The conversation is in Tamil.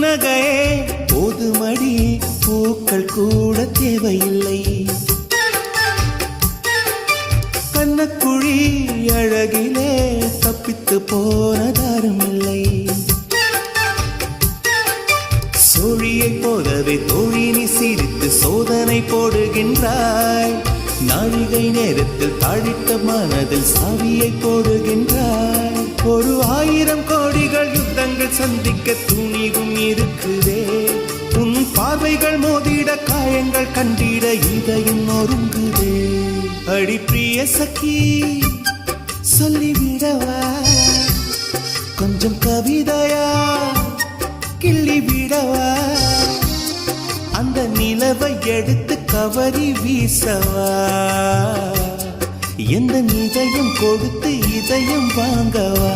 புன்னகையே போதுமடி, பூக்கள் கூட தேவையில்லை. கண்ணக்குழி அழகிலே தப்பித்து போனதாருமில்லை. சோழியைப் போலவே தோழினி சிரித்து சோதனை போடுகின்றாய். நாழிகை நேரத்தில் தாழிட்ட மனதில் சாவியை போடுகின்றாய். 1000 கோடிகள் யுத்தங்கள் சந்திக்க துணிவும் இருக்குதே. உன் பார்வைகள் மோதிட காயங்கள் கண்டிட இதயம் நொறுங்குதே. அடி பிரிய சகி சொல்லிவிடவா கொஞ்சம் கவிதையா கிள்ளி விடவா. அந்த நிலவை எடுத்து கவரி வீசவா. எந்த இதயம் கொடுத்து இதயம் வாங்கவா.